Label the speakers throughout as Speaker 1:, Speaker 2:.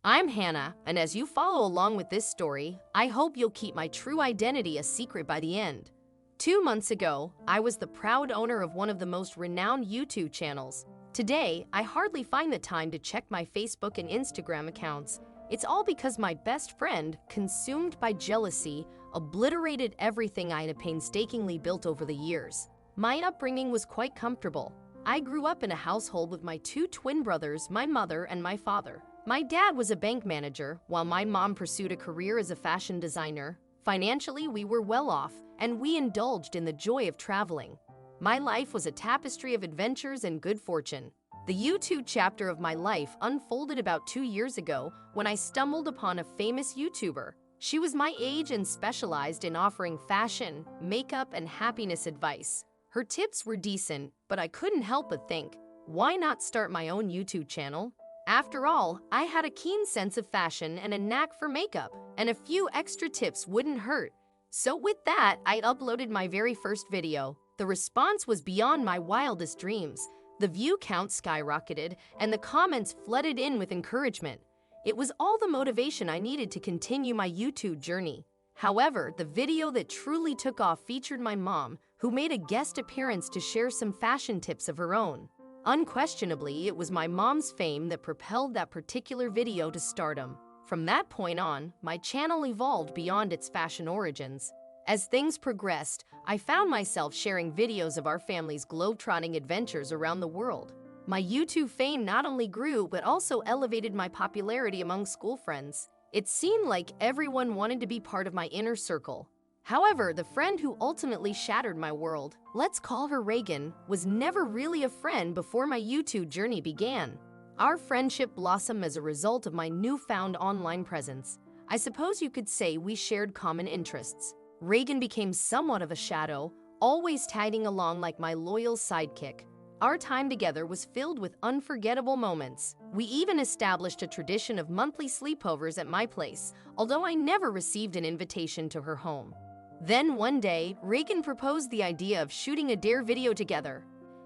Speaker 1: I'm Hannah, and as you follow along with this story, I hope you'll keep my true identity a secret by the end. 2 months ago, I was the proud owner of one of the most renowned YouTube channels. Today, I hardly find the time to check my Facebook and Instagram accounts. It's all because my best friend, consumed by jealousy, obliterated everything I had painstakingly built over the years. My upbringing was quite comfortable. I grew up in a household with my two twin brothers, my mother, and my father. My dad was a bank manager, while my mom pursued a career as a fashion designer. Financially, we were well off, and we indulged in the joy of traveling. My life was a tapestry of adventures and good fortune. The YouTube chapter of my life unfolded about 2 years ago when I stumbled upon a famous YouTuber. She was my age and specialized in offering fashion, makeup, and happiness advice. Her tips were decent, but I couldn't help but think, why not start my own YouTube channel? After all, I had a keen sense of fashion and a knack for makeup, and a few extra tips wouldn't hurt. So with that, I uploaded my very first video. The response was beyond my wildest dreams. The view count skyrocketed, and the comments flooded in with encouragement. It was all the motivation I needed to continue my YouTube journey. However, the video that truly took off featured my mom, who made a guest appearance to share some fashion tips of her own. Unquestionably, it was my mom's fame that propelled that particular video to stardom. From that point on, my channel evolved beyond its fashion origins. As things progressed, I found myself sharing videos of our family's globetrotting adventures around the world. My YouTube fame not only grew but also elevated my popularity among school friends. It seemed like everyone wanted to be part of my inner circle. However, the friend who ultimately shattered my world, let's call her Reagan, was never really a friend before my YouTube journey began. Our friendship blossomed as a result of my newfound online presence. I suppose you could say we shared common interests. Reagan became somewhat of a shadow, always tagging along like my loyal sidekick. Our time together was filled with unforgettable moments. We even established a tradition of monthly sleepovers at my place, although I never received an invitation to her home. Then one day, Reagan proposed the idea of shooting a dare video together.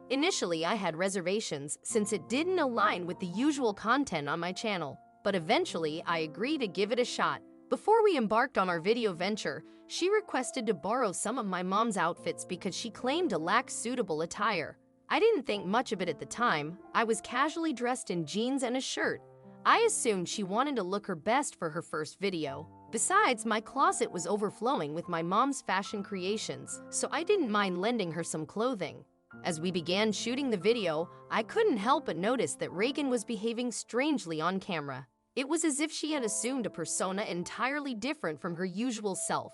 Speaker 1: Initially, I had reservations since it didn't align with the usual content on my channel, but eventually I agreed to give it a shot. Before we embarked on our video venture, she requested to borrow some of my mom's outfits because she claimed to lack suitable attire. I didn't think much of it at the time. I was casually dressed in jeans and a shirt. I assumed she wanted to look her best for her first video. Besides, my closet was overflowing with my mom's fashion creations, so I didn't mind lending her some clothing. As we began shooting the video, I couldn't help but notice that Reagan was behaving strangely on camera. It was as if she had assumed a persona entirely different from her usual self.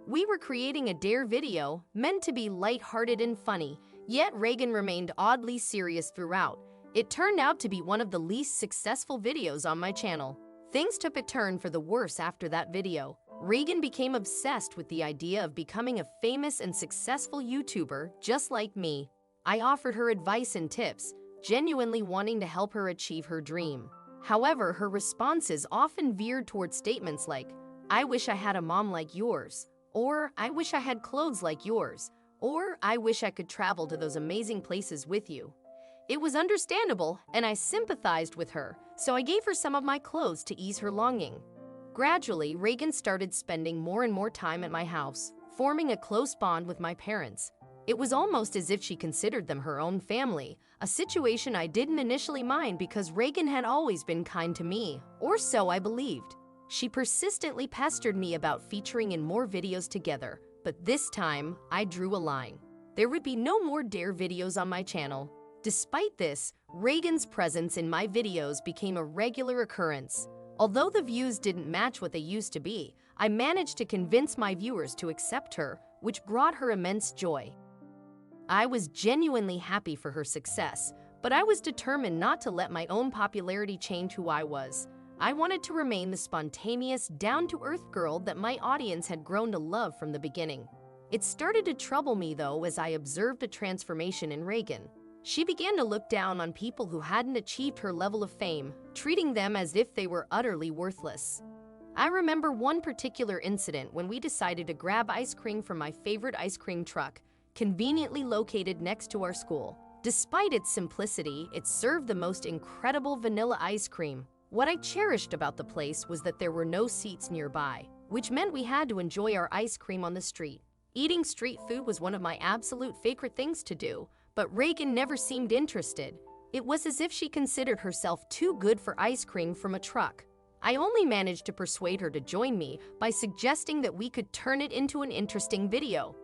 Speaker 1: We were creating a dare video, meant to be lighthearted and funny, yet Reagan remained oddly serious throughout. It turned out to be one of the least successful videos on my channel. Things took a turn for the worse after that video. Reagan became obsessed with the idea of becoming a famous and successful YouTuber just like me. I offered her advice and tips, genuinely wanting to help her achieve her dream. However, her responses often veered toward statements like, "I wish I had a mom like yours," or "I wish I had clothes like yours," or "I wish I could travel to those amazing places with you." It was understandable, and I sympathized with her, so I gave her some of my clothes to ease her longing. Gradually, Reagan started spending more and more time at my house, forming a close bond with my parents. It was almost as if she considered them her own family, a situation I didn't initially mind because Reagan had always been kind to me, or so I believed. She persistently pestered me about featuring in more videos together, but this time, I drew a line. There would be no more dare videos on my channel. Despite this, Reagan's presence in my videos became a regular occurrence. Although the views didn't match what they used to be, I managed to convince my viewers to accept her, which brought her immense joy. I was genuinely happy for her success, but I was determined not to let my own popularity change who I was. I wanted to remain the spontaneous, down-to-earth girl that my audience had grown to love from the beginning. It started to trouble me, though, as I observed a transformation in Reagan. She began to look down on people who hadn't achieved her level of fame, treating them as if they were utterly worthless. I remember one particular incident when we decided to grab ice cream from my favorite ice cream truck, conveniently located next to our school. Despite its simplicity, it served the most incredible vanilla ice cream. What I cherished about the place was that there were no seats nearby, which meant we had to enjoy our ice cream on the street. Eating street food was one of my absolute favorite things to do, but Reagan never seemed interested. It was as if she considered herself too good for ice cream from a truck. I only managed to persuade her to join me by suggesting that we could turn it into an interesting video.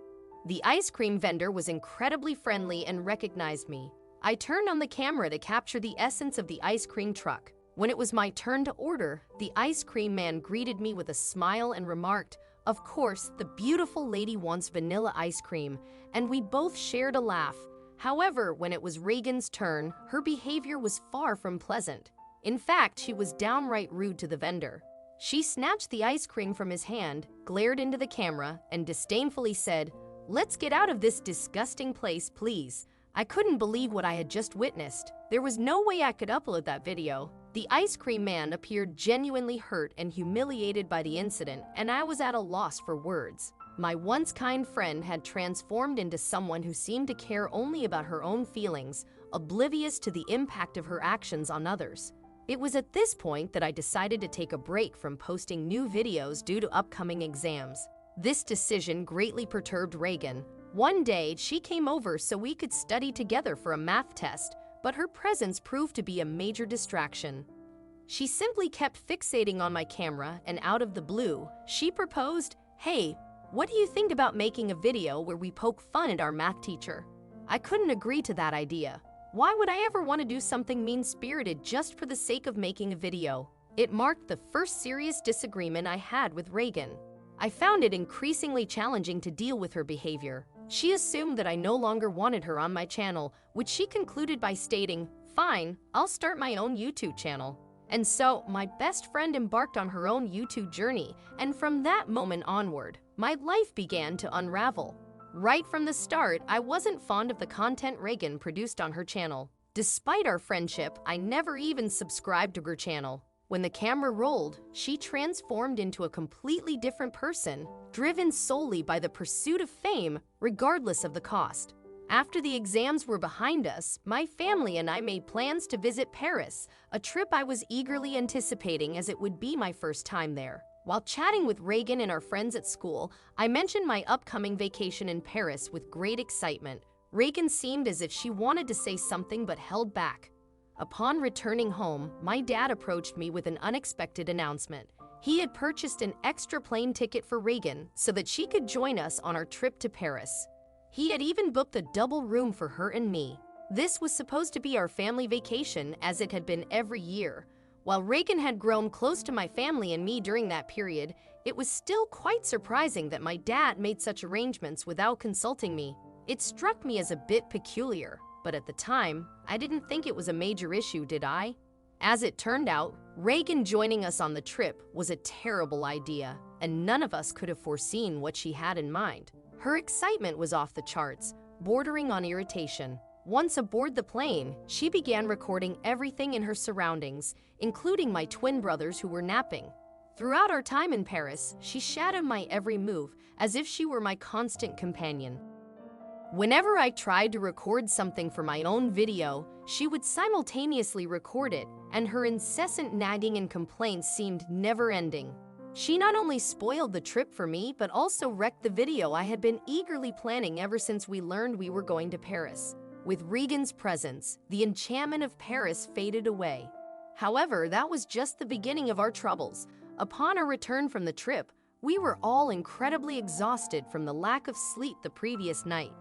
Speaker 1: The ice cream vendor was incredibly friendly and recognized me. I turned on the camera to capture the essence of the ice cream truck. When it was my turn to order, the ice cream man greeted me with a smile and remarked, "Of course, the beautiful lady wants vanilla ice cream," and we both shared a laugh. However, when it was Reagan's turn, her behavior was far from pleasant. In fact, she was downright rude to the vendor. She snatched the ice cream from his hand, glared into the camera, and disdainfully said, "Let's get out of this disgusting place, please." I couldn't believe what I had just witnessed. There was no way I could upload that video. The ice cream man appeared genuinely hurt and humiliated by the incident, and I was at a loss for words. My once kind friend had transformed into someone who seemed to care only about her own feelings, oblivious to the impact of her actions on others. It was at this point that I decided to take a break from posting new videos due to upcoming exams. This decision greatly perturbed Reagan. One day, she came over so we could study together for a math test, but her presence proved to be a major distraction. She simply kept fixating on my camera, and out of the blue, she proposed, "Hey, what do you think about making a video where we poke fun at our math teacher?" I couldn't agree to that idea. Why would I ever want to do something mean-spirited just for the sake of making a video? It marked the first serious disagreement I had with Reagan. I found it increasingly challenging to deal with her behavior. She assumed that I no longer wanted her on my channel, which she concluded by stating, "Fine, I'll start my own YouTube channel." And so, my best friend embarked on her own YouTube journey, and from that moment onward, my life began to unravel. Right from the start, I wasn't fond of the content Reagan produced on her channel. Despite our friendship, I never even subscribed to her channel. When the camera rolled, she transformed into a completely different person, driven solely by the pursuit of fame, regardless of the cost. After the exams were behind us, my family and I made plans to visit Paris, a trip I was eagerly anticipating as it would be my first time there. While chatting with Reagan and our friends at school, I mentioned my upcoming vacation in Paris with great excitement. Reagan seemed as if she wanted to say something but held back. Upon returning home, my dad approached me with an unexpected announcement. He had purchased an extra plane ticket for Reagan so that she could join us on our trip to Paris. He had even booked a double room for her and me. This was supposed to be our family vacation, as it had been every year. While Reagan had grown close to my family and me during that period, it was still quite surprising that my dad made such arrangements without consulting me. It struck me as a bit peculiar, but at the time, I didn't think it was a major issue, did I? As it turned out, Reagan joining us on the trip was a terrible idea, and none of us could have foreseen what she had in mind. Her excitement was off the charts, bordering on irritation. Once aboard the plane, she began recording everything in her surroundings, including my twin brothers who were napping. Throughout our time in Paris, she shadowed my every move as if she were my constant companion. Whenever I tried to record something for my own video, she would simultaneously record it, and her incessant nagging and complaints seemed never-ending. She not only spoiled the trip for me, but also wrecked the video I had been eagerly planning ever since we learned we were going to Paris. With Reagan's presence, the enchantment of Paris faded away. However, that was just the beginning of our troubles. Upon our return from the trip, we were all incredibly exhausted from the lack of sleep the previous night.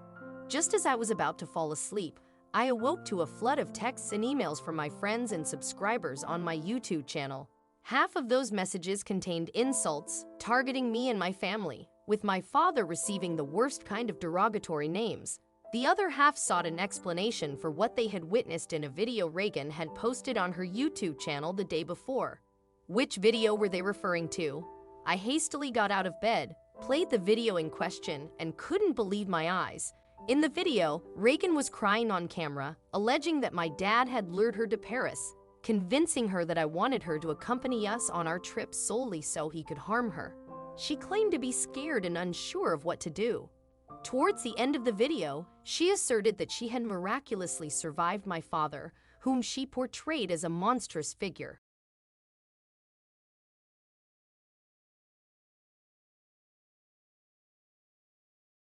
Speaker 1: Just as I was about to fall asleep, I awoke to a flood of texts and emails from my friends and subscribers on my YouTube channel. Half of those messages contained insults, targeting me and my family, with my father receiving the worst kind of derogatory names. The other half sought an explanation for what they had witnessed in a video Reagan had posted on her YouTube channel the day before. Which video were they referring to? I hastily got out of bed, played the video in question, and couldn't believe my eyes. In the video, Reagan was crying on camera, alleging that my dad had lured her to Paris, convincing her that I wanted her to accompany us on our trip solely so he could harm her. She claimed to be scared and unsure of what to do. Towards the end of the video, she asserted that she had miraculously survived my father, whom she portrayed as a monstrous figure.